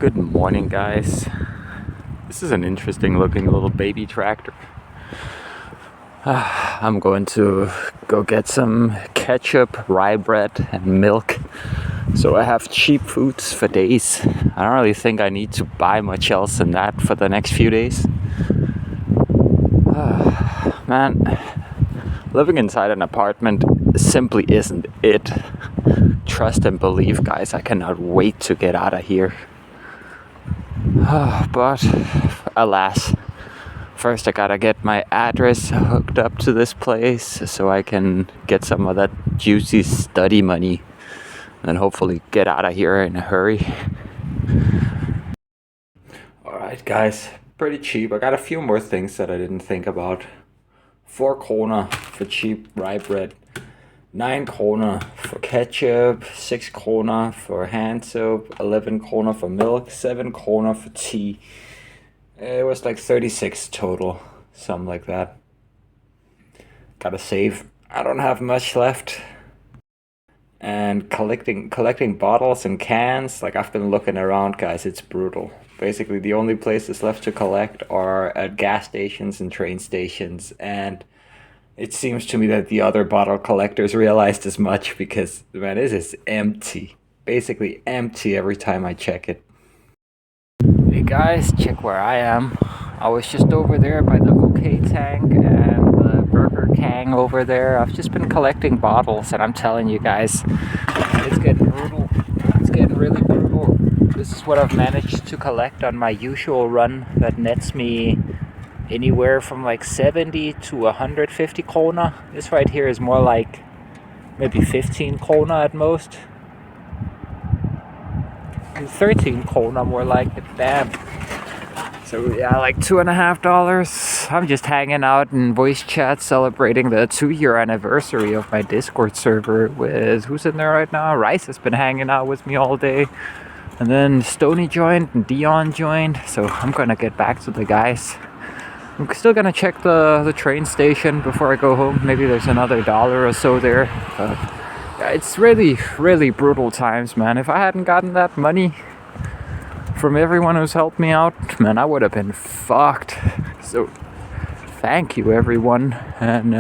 Good morning, guys. This is an interesting looking little baby tractor. I'm going to go get some ketchup, rye bread, and milk, so I have cheap foods for days. I don't really think I need to buy much else than that for the next few days. Man, living inside an apartment simply isn't it. Trust and believe, guys, I cannot wait to get out of here. But alas, first I gotta get my address hooked up to this place so I can get some of that juicy study money and then hopefully get out of here in a hurry. Alright guys, pretty cheap. I got a few more things that I didn't think about. 4 kroner for cheap rye bread, 9 kroner for ketchup, 6 kroner for hand soap, 11 kroner for milk, 7 kroner for tea. It was like 36 total, something like that. Gotta save. I don't have much left. And collecting bottles and cans, like I've been looking around, guys, it's brutal. Basically the only places left to collect are at gas stations and train stations, and it seems to me that the other bottle collectors realized as much because, man, it is empty. Basically empty every time I check it. Hey guys, check where I am. I was just over there by the OK tank and the Burger King over there. I've just been collecting bottles and I'm telling you guys, it's getting brutal. It's getting really brutal. This is what I've managed to collect on my usual run that nets me anywhere from like 70 to 150 krona. This right here is more like maybe 15 krona at most. 13 krona more like it. Damn. So yeah, like $2.50. I'm just hanging out in voice chat celebrating the 2-year anniversary of my Discord server with, who's in there right now? Rice has been hanging out with me all day. And then Stony joined and Dion joined. So I'm gonna get back to the guys. I'm still gonna check the train station before I go home. Maybe there's another $1 or so there. But yeah, it's really brutal times, man. If I hadn't gotten that money from everyone who's helped me out, man, I would have been fucked. So thank you, everyone. And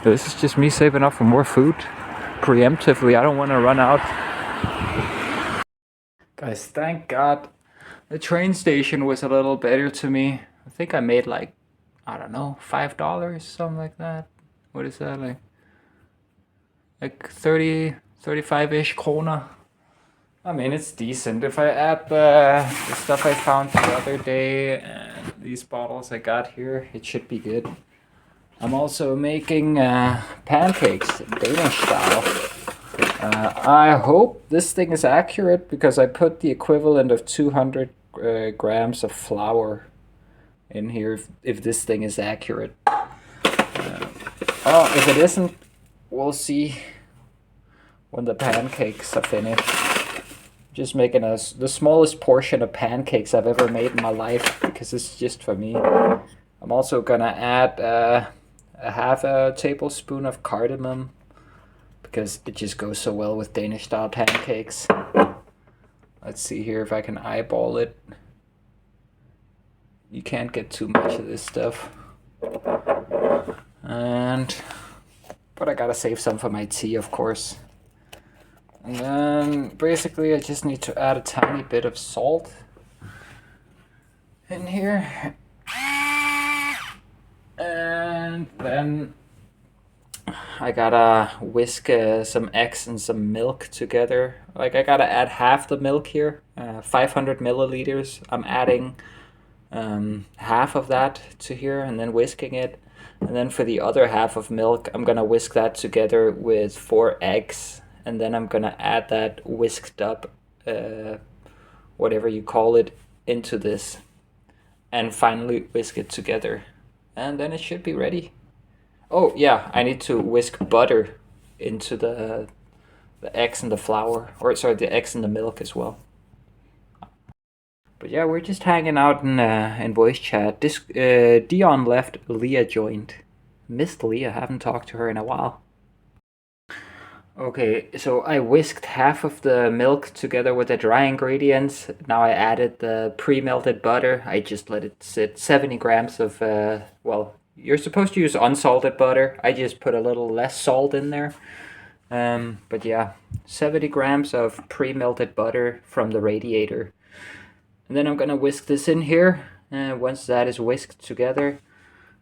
this is just me saving up for more food preemptively. I don't want to run out. Guys, thank God the train station was a little better to me. I think I made like, I don't know, $5, something like that. What is that, like 30, 35-ish krona? I mean, it's decent. If I add the stuff I found the other day and these bottles I got here, it should be good. I'm also making pancakes, Danish style. I hope this thing is accurate because I put the equivalent of 200 grams of flour in here if this thing is accurate. If it isn't, we'll see when the pancakes are finished. Just making the smallest portion of pancakes I've ever made in my life because it's just for me. I'm also gonna add a half a tablespoon of cardamom because it just goes so well with Danish style pancakes. Let's see here if I can eyeball it. You can't get too much of this stuff. But I gotta save some for my tea, of course. And then basically I just need to add a tiny bit of salt in here. And then I gotta whisk some eggs and some milk together. Like I gotta add half the milk here, 500 milliliters. I'm adding half of that to here and then whisking it. And then for the other half of milk, I'm gonna whisk that together with 4 eggs. And then I'm gonna add that whisked up, whatever you call it, into this. And finally whisk it together. And then it should be ready. Oh yeah, I need to whisk butter into the eggs and the flour. Or sorry, the eggs and the milk as well. But yeah, we're just hanging out in voice chat. Dion left, Leah joined. Missed Leah, haven't talked to her in a while. Okay, so I whisked half of the milk together with the dry ingredients. Now I added the pre-melted butter. I just let it sit 70 grams of, well, you're supposed to use unsalted butter. I just put a little less salt in there. But yeah, 70 grams of pre-melted butter from the radiator. And then I'm gonna whisk this in here. Once that is whisked together,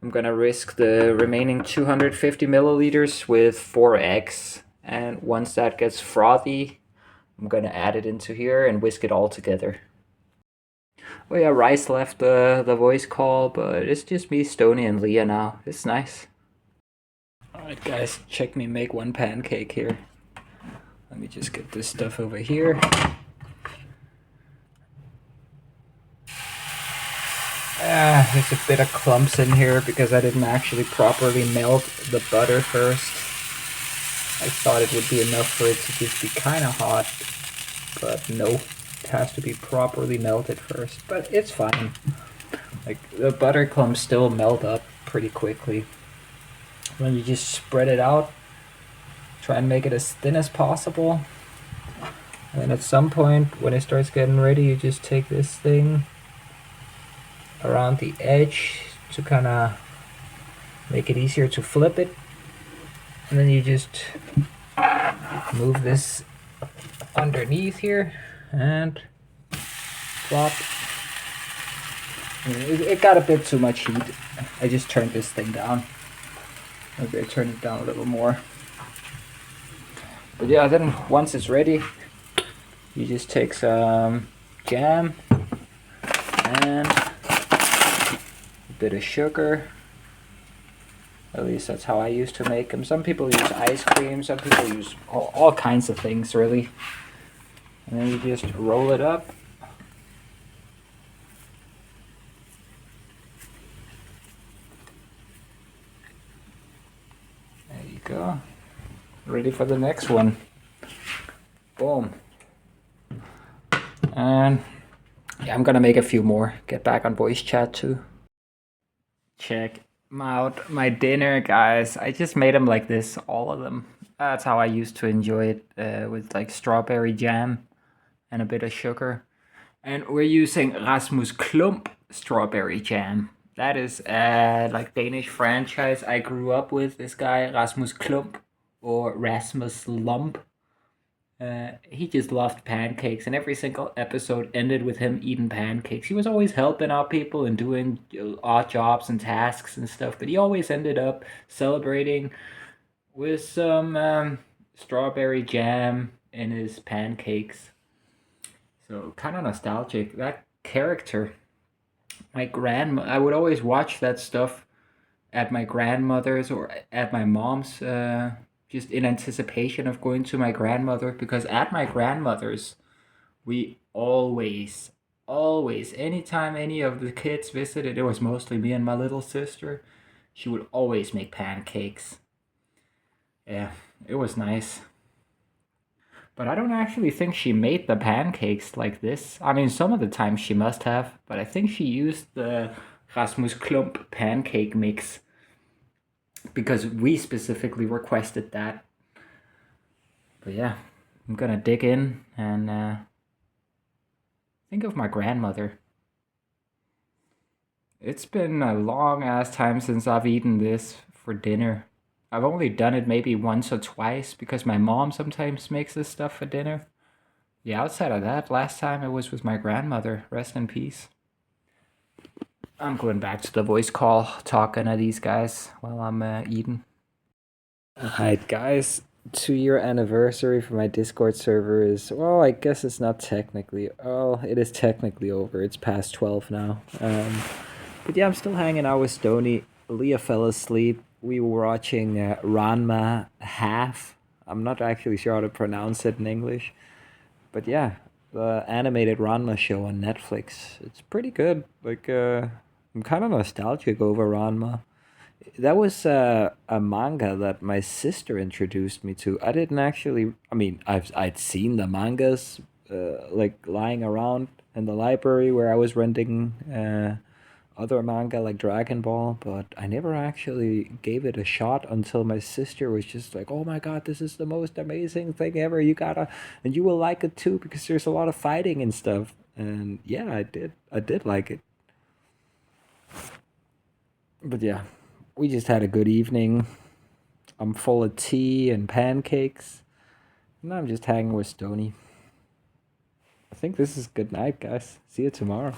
I'm gonna whisk the remaining 250 milliliters with 4 eggs. And once that gets frothy, I'm gonna add it into here and whisk it all together. Oh yeah, Rice left the voice call, but it's just me, Stony, and Leah now. It's nice. Alright guys, check me make one pancake here. Let me just get this stuff over here. There's a bit of clumps in here because I didn't actually properly melt the butter first. I thought it would be enough for it to just be kind of hot, but no, it has to be properly melted first. But it's fine. Like, the butter clumps still melt up pretty quickly. Then you just spread it out, try and make it as thin as possible. And then at some point, when it starts getting ready, you just take this thing around the edge to kind of make it easier to flip it. And then you just move this underneath here and plop. It got a bit too much heat. I just turned this thing down. Maybe I turn it down a little more. But yeah, then once it's ready, you just take some jam and a bit of sugar. At least that's how I used to make them. Some people use ice cream, some people use all kinds of things, really. And then you just roll it up. There you go. Ready for the next one. Boom. And yeah, I'm gonna make a few more. Get back on voice chat too. Check out my dinner, guys. I just made them like this, all of them. That's how I used to enjoy it, with like strawberry jam and a bit of sugar. And we're using Rasmus Klump strawberry jam. That is like Danish franchise I grew up with. This guy Rasmus Klump, or Rasmus Lump. He just loved pancakes, and every single episode ended with him eating pancakes. He was always helping out people and doing odd jobs and tasks and stuff, but he always ended up celebrating with some strawberry jam in his pancakes. So kind of nostalgic. That character, my grandma, I would always watch that stuff at my grandmother's or at my mom's, just in anticipation of going to my grandmother, because at my grandmother's, we always, anytime any of the kids visited, it was mostly me and my little sister, she would always make pancakes. Yeah, it was nice. But I don't actually think she made the pancakes like this. I mean, some of the time she must have, but I think she used the Rasmus Klump pancake mix because we specifically requested that. But yeah, I'm gonna dig in and think of my grandmother. It's been a long ass time since I've eaten this for dinner. I've only done it maybe once or twice because my mom sometimes makes this stuff for dinner. Yeah, outside of that, last time it was with my grandmother. Rest in peace. I'm going back to the voice call, talking to these guys while I'm eating. Alright, guys. 2-year anniversary for my Discord server is, well, I guess it's not technically, well, it is technically over. It's past 12 now. But yeah, I'm still hanging out with Stony. Leah fell asleep. We were watching Ranma Half. I'm not actually sure how to pronounce it in English. But yeah, the animated Ranma show on Netflix. It's pretty good. Like, I'm kind of nostalgic over Ranma. That was a manga that my sister introduced me to. I didn't actually. I mean, I'd seen the mangas, like lying around in the library where I was renting other manga like Dragon Ball, but I never actually gave it a shot until my sister was just like, "Oh my God, this is the most amazing thing ever. You gotta, and you will like it too because there's a lot of fighting and stuff." And yeah, I did. I did like it. But yeah, we just had a good evening. I'm full of tea and pancakes, and I'm just hanging with Stony. I think this is good night, guys. See you tomorrow.